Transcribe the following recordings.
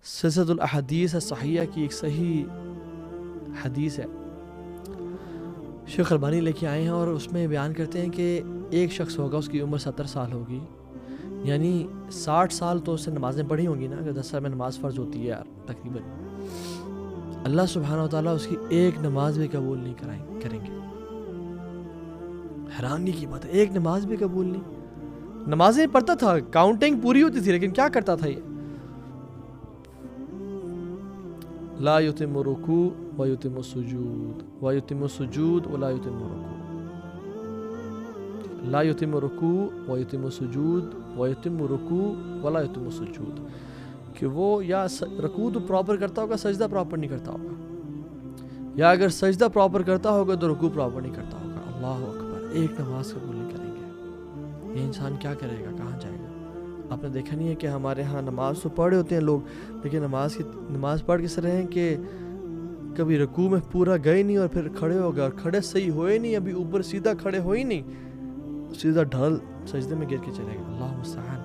سلسلۃ الاحادیث الصحیحہ کی ایک صحیح حدیث ہے، شیخ البانی لے کے آئے ہیں، اور اس میں بیان کرتے ہیں کہ ایک شخص ہوگا، اس کی عمر 70 سال ہوگی، یعنی 60 سال تو اس سے نمازیں پڑھی ہوں گی نا، کہ 10 سال میں نماز فرض ہوتی ہے یار تقریباً۔ اللہ سبحانہ و تعالیٰ اس کی ایک نماز بھی قبول نہیں کریں گے۔ حیرانی کی بات ہے، ایک نماز بھی قبول نہیں۔ نمازیں پڑھتا تھا، کاؤنٹنگ پوری ہوتی تھی، لیکن کیا کرتا تھا یہ؟ لا یتم رکوع و یتم سجود و یتم سجود ولا یتم رکوع، لا یتم رکوع و یتم سجود و یتم رکوع ولا یتم سجود، کہ وہ یا رکوع تو پراپر کرتا ہوگا، سجدہ پراپر نہیں کرتا ہوگا، یا اگر سجدہ پراپر کرتا ہوگا تو رکوع پراپر نہیں کرتا ہوگا۔ اللہ اکبر، ایک نماز قبول نہیں کریں گے۔ یہ انسان کیا کرے گا، کہاں جائے گا؟ آپ نے دیکھا نہیں ہے کہ ہمارے ہاں نماز تو پڑھے ہوتے ہیں لوگ، لیکن نماز پڑھ کے رہے ہیں کہ کبھی رکوع میں پورا گئے نہیں اور پھر کھڑے ہو گئے، اور کھڑے صحیح ہوئے نہیں، ابھی اوپر سیدھا کھڑے ہوئے نہیں، سیدھا ڈھل سجدے میں گر کے چلے گا۔ اللہ مستعان۔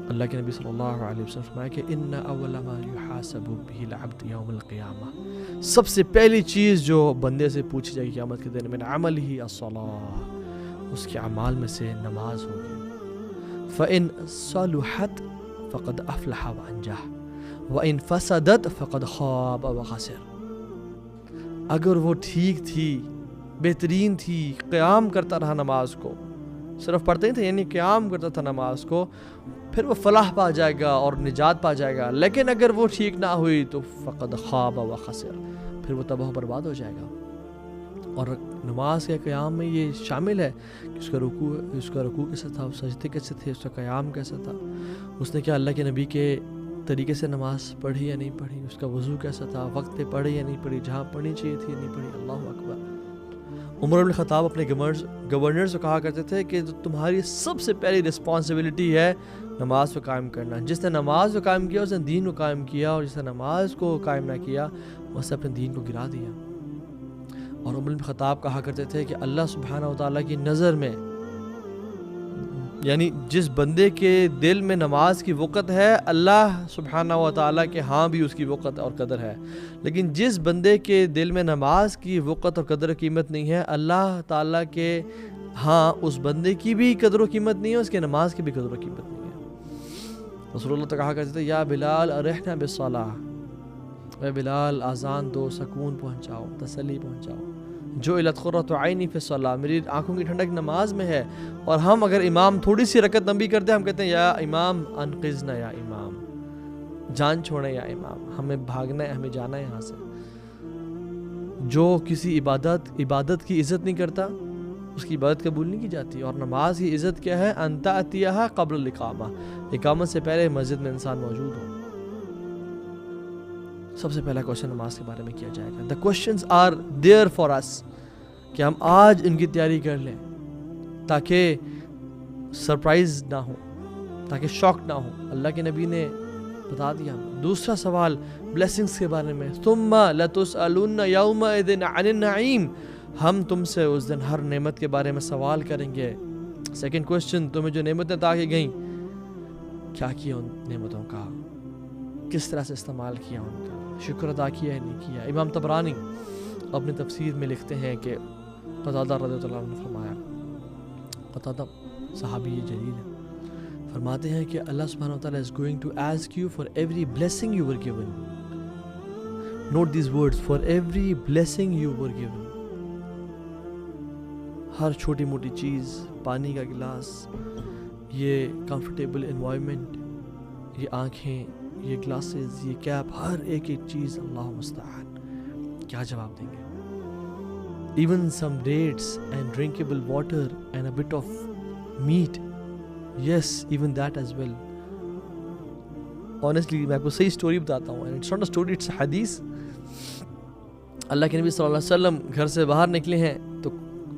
اللہ کے نبی صلی اللہ علیہ وسلم فرمایا کہ ان اول ما یحاسب به العبد یوم القیامہ، سب سے پہلی چیز جو بندے سے پوچھی جائے گی قیامت کے دن، من عملہ الصلاۃ، اس کے اعمال میں سے نماز ہوگی۔ فَإِن صَلُحَتْ فَقَدْ أَفْلَحَ وَأَنجَحَ وَإِن فَسَدَتْ فَقَدْ خَابَ وَخَسِرَ، اگر وہ ٹھیک تھی، بہترین تھی، قیام کرتا رہا نماز کو، صرف پڑھتے ہی تھے، یعنی قیام کرتا تھا نماز کو، پھر وہ فلاح پا جائے گا اور نجات پا جائے گا۔ لیکن اگر وہ ٹھیک نہ ہوئی تو فقد خواب و خسر، پھر وہ تباہ و برباد ہو جائے گا۔ اور نماز کے قیام میں یہ شامل ہے کہ اس کا رکوع کیسا تھا، اس سجدے کیسے تھے، اس کا قیام کیسا تھا، اس نے کیا اللہ کے نبی کے طریقے سے نماز پڑھی یا نہیں پڑھی، اس کا وضو کیسا تھا، وقت پہ پڑھی یا نہیں پڑھی، جہاں پڑھنی چاہیے تھی یا نہیں پڑھی۔ اللہ اکبر۔ عمر بن خطاب اپنے گورنر سے کہا کرتے تھے کہ تمہاری سب سے پہلی رسپانسبلٹی ہے نماز کو قائم کرنا۔ جس نے نماز کو قائم کیا اس نے دین کو قائم کیا، اور جس نے نماز کو قائم نہ کیا اس نے اپنے دین کو گرا دیا۔ اور عمر بن خطاب کہا کرتے تھے کہ اللہ سبحانہ و تعالیٰ کی نظر میں، یعنی جس بندے کے دل میں نماز کی وقت ہے، اللہ سبحانہ و تعالیٰ کے ہاں بھی اس کی وقت اور قدر ہے، لیکن جس بندے کے دل میں نماز کی وقت اور قدر و قیمت نہیں ہے، اللہ تعالیٰ کے ہاں اس بندے کی بھی قدر و قیمت نہیں ہے، اس کے نماز کی بھی قدر و قیمت نہیں ہے۔ رسول اللہ تو کہا کرتے تھے یا بلال ارحنا بالصلاۃ، اے بلال اذان دو، سکون پہنچاؤ، تسلی پہنچاؤ۔ جو الت قرۃ عینی فی الصلاۃ، میری آنکھوں کی ٹھنڈک نماز میں ہے۔ اور ہم اگر امام تھوڑی سی رکعت لمبی کرتے ہیں، ہم کہتے ہیں یا امام انقذنا، یا امام جان چھوڑیں، یا امام ہمیں بھاگنا ہے، ہمیں جانا ہے یہاں سے۔ جو کسی عبادت کی عزت نہیں کرتا اس کی عبادت قبول نہیں کی جاتی۔ اور نماز کی عزت کیا ہے؟ ان تأتیہا قبل الاقامہ، اقامت سے پہلے مسجد میں انسان موجود ہو۔ سب سے پہلا کوشچن نماز کے بارے میں کیا جائے گا۔ The questions are there for us، کہ ہم آج ان کی تیاری کر لیں تاکہ سرپرائز نہ ہو، تاکہ شوق نہ ہو۔ اللہ کے نبی نے بتا دیا۔ دوسرا سوال بلیسنگز کے بارے میں، ثم لتسألن یومئذ عن النعیم، ہم تم سے اس دن ہر نعمت کے بارے میں سوال کریں گے۔ سیکنڈ کوشچن، تمہیں جو نعمتیں عطا کی گئیں، کیا کیا ان نعمتوں کا، کس طرح سے استعمال کیا ان کا، شکر ادا کیا ہے نہیں کیا۔ امام طبرانی اپنے تفسیر میں لکھتے ہیں کہ قتادہ رضی اللہ عنہ نے فرمایا، قتادہ صحابی جلیل ہے، فرماتے ہیں کہ اللہ سبحانہ وتعالی is going to ask you for every blessing you were given. Note these words, for every blessing you were given. ہر چھوٹی موٹی چیز، پانی کا گلاس، یہ کمفرٹیبل انوائرمنٹ، یہ آنکھیں، یہ گلاسز، یہ کیپ، ہر ایک چیز اللہ مستعان کیا جواب دیں گے۔ Even some dates and drinkable water and a bit of meat, yes, even that as well. Honestly میں آپ کو صحیح سٹوری بتاتا ہوں، and it's not a story, it's a حدیث۔ اللہ کے نبی صلی اللہ علیہ وسلم گھر سے باہر نکلے ہیں تو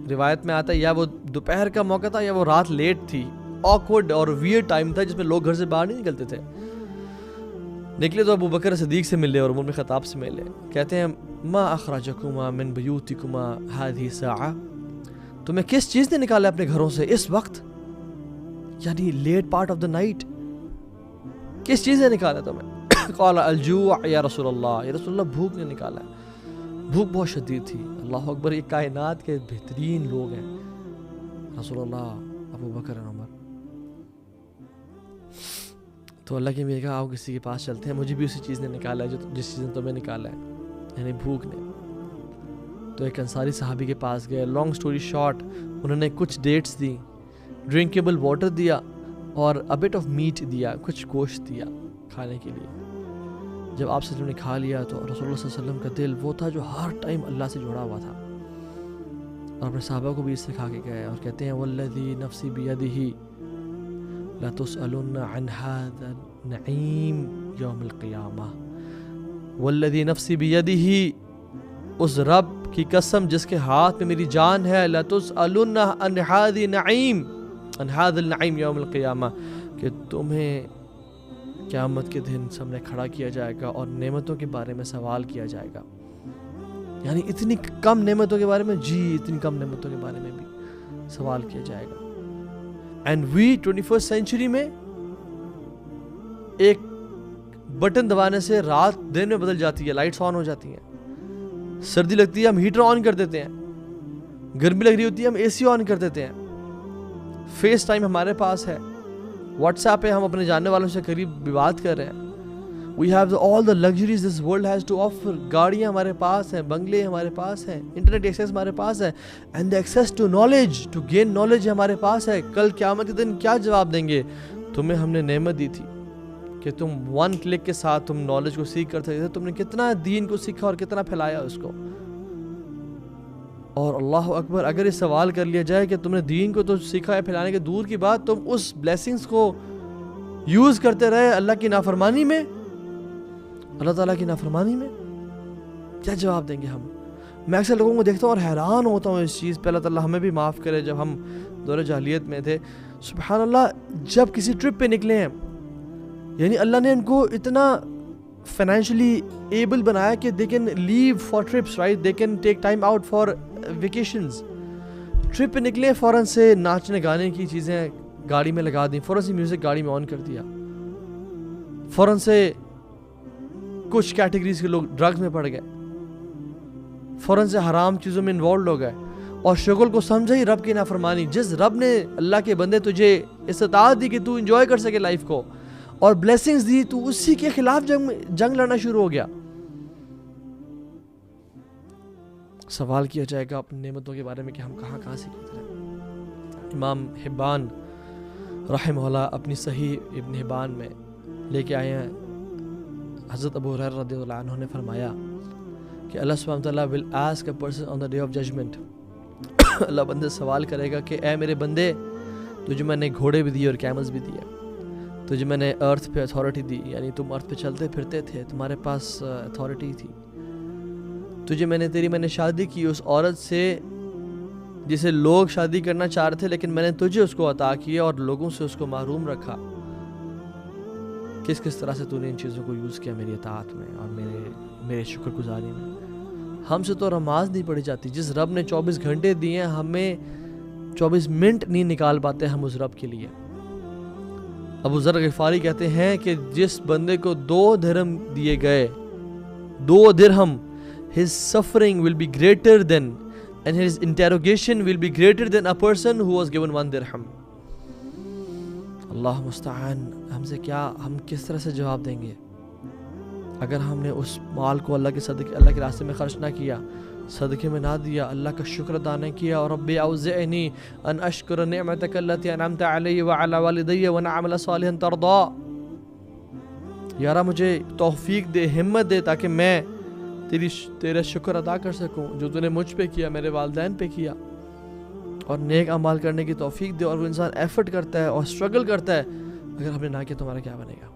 روایت میں آتا ہے یا وہ دوپہر کا موقع تھا یا وہ رات لیٹ تھی، awkward اور weird ٹائم تھا جس میں لوگ گھر سے باہر نہیں نکلتے تھے۔ نکلے تو ابو بکر صدیق سے ملے اور عمر بن خطاب سے ملے، کہتے ہیں ما اخرجکما من بیوتکما هذه الساعة، تمہیں کس چیز نے نکالا اپنے گھروں سے اس وقت، یعنی late part of the night. کس چیز نے نکالا تمہیں؟ قال الجوع یا رسول اللہ، بھوک نے نکالا ہے، بھوک بہت شدید تھی۔ اللہ اکبر، یہ کائنات کے بہترین لوگ ہیں، رسول اللہ، ابو بکر اور عمر۔ تو اللہ کی میرے کہا آؤ کسی کے پاس چلتے ہیں، مجھے بھی اسی چیز نے نکالا ہے جس چیز نے تمہیں نکالا ہے، یعنی بھوک نے۔ تو ایک انصاری صحابی کے پاس گئے، لانگ سٹوری شارٹ، انہوں نے کچھ ڈیٹس دی، ڈرنکیبل واٹر دیا اور a bit of meat دیا، کچھ گوشت دیا کھانے کے لیے۔ جب آپ صلی اللہ علیہ وسلم نے کھا لیا تو رسول اللہ صلی اللہ علیہ وسلم کا دل وہ تھا جو ہر ٹائم اللہ سے جڑا ہوا تھا، اور اپنے صحابہ کو بھی اس سے کھا کے گئے، اور کہتے ہیں والذی نفسی بیدہ لتسألن عن هذا النعیم یوم القیامہ، والذی نفسی بیدہ، اس رب کی قسم جس کے ہاتھ میں میری جان ہے، لتسألن عن هذا النعیم، عن هذا النعیم یوم القیامہ، کہ تمہیں قیامت کے دن سامنے کھڑا کیا جائے گا اور نعمتوں کے بارے میں سوال کیا جائے گا۔ یعنی اتنی کم نعمتوں کے بارے میں، اتنی کم نعمتوں کے بارے میں بھی سوال کیا جائے گا۔ اینڈ وی 21st سینچری میں ایک بٹن دبانے سے رات دن میں بدل جاتی ہے، لائٹس آن ہو جاتی ہیں، سردی لگتی ہے ہم ہیٹر آن کر دیتے ہیں، گرمی لگ رہی ہوتی ہے ہم اے سی آن کر دیتے ہیں، فیس ٹائم ہمارے پاس ہے، واٹس ایپ پہ ہم اپنے جاننے والوں سے قریب بھی بات کر رہے ہیں۔ We have all the luxuries this world has to offer. گاڑیاں ہمارے پاس ہیں، بنگلے ہمارے پاس ہیں، انٹرنیٹ ایکسیس ہمارے پاس ہے، and the access to knowledge, to gain knowledge ہمارے پاس ہے۔ کل قیامت کے دن کیا جواب دیں گے؟ تمہیں ہم نے نعمت دی تھی کہ تم 1 کلک کے ساتھ تم نالج کو سیکھ کر سکتے تھے، تم نے کتنا دین کو سیکھا اور کتنا پھیلایا اس کو۔ اور اللہ اکبر، اگر یہ سوال کر لیا جائے کہ تم نے دین کو تو سیکھا ہے، پھیلانے کے دور کی بات، تم اس بلیسنگز کو یوز کرتے رہے اللہ کی نافرمانی میں، اللہ تعالیٰ کی نافرمانی میں، کیا جواب دیں گے ہم؟ میں اکثر لوگوں کو دیکھتا ہوں اور حیران ہوتا ہوں اس چیز پہ، اللہ تعالیٰ ہمیں بھی معاف کرے۔ جب ہم دور جاہلیت میں تھے، سبحان اللہ، جب کسی ٹرپ پہ نکلے ہیں، یعنی اللہ نے ان کو اتنا فائنینشلی ایبل بنایا کہ they can leave for trips, right? They can take time out for vacations. Trip پہ نکلے، فوراً سے ناچنے گانے کی چیزیں گاڑی میں لگا دیں، فوراً سے میوزک گاڑی میں آن کر دیا، فوراً سے کچھ کیٹیگریز کے لوگ ڈرگز میں پڑ گئے، فوراً سے حرام چیزوں میں انوالوڈ ہو گئے، اور شغل کو سمجھا ہی رب کی نافرمانی۔ جس رب نے اللہ کے بندے تجھے استطاعت دی کہ تو انجوائے کر سکے لائف کو اور بلیسنگز دی، تو اسی کے خلاف جنگ لڑنا شروع ہو گیا۔ سوال کیا جائے گا اپنی نعمتوں کے بارے میں کہ ہم کہاں سے گزرے۔ امام حبان رحمہ اللہ اپنی صحیح ابن حبان میں لے کے آئے ہیں، حضرت ابو ہریرہ رضی اللہ عنہ نے فرمایا کہ اللہ سبحانہ وتعالیٰ will ask a person on the day of judgment، اللہ بندے سوال کرے گا کہ اے میرے بندے، تجھے میں نے گھوڑے بھی دیے اور کیملز بھی دیے، تجھے میں نے ارتھ پہ اتھارٹی دی، یعنی تم ارتھ پہ چلتے پھرتے تھے، تمہارے پاس اتھارٹی تھی، تجھے میں نے شادی کی اس عورت سے جسے لوگ شادی کرنا چاہ رہے تھے، لیکن میں نے تجھے اس کو عطا کیا اور لوگوں سے اس کو محروم رکھا۔ کس طرح سے تو نے ان چیزوں کو یوز کیا میری اطاعت میں اور میرے شکر گزاری میں۔ ہم سے تو نماز نہیں پڑھی جاتی، جس رب نے 24 گھنٹے دیے ہیں ہمیں 24 منٹ نہیں نکال پاتے ہم اس رب کے لیے۔ ابو ذر غفاری کہتے ہیں کہ جس بندے کو 2 درہم دیے گئے، 2 درہم، his suffering will be greater than and his interrogation will be greater than a person who was given 1 dirham۔ اللہ مستعان، ہم کس طرح سے جواب دیں گے اگر ہم نے اس مال کو اللہ کے راستے میں خرچ نہ کیا، صدقے میں نہ دیا، اللہ کا شکر ادا نہ کیا۔ اور رب اوزعنی ان اشکر نعمتک التی انعمت علی وعلی والدی وان اعمل صالحا ترضا، یارا مجھے توفیق دے، ہمت دے، تاکہ میں تیرا شکر ادا کر سکوں جو تو نے مجھ پہ کیا، میرے والدین پہ کیا، اور نیک اعمال کرنے کی توفیق دے۔ اور وہ انسان ایفرٹ کرتا ہے اور اسٹرگل کرتا ہے، اگر ہم نے نہ کیا تو ہمارا کیا بنے گا؟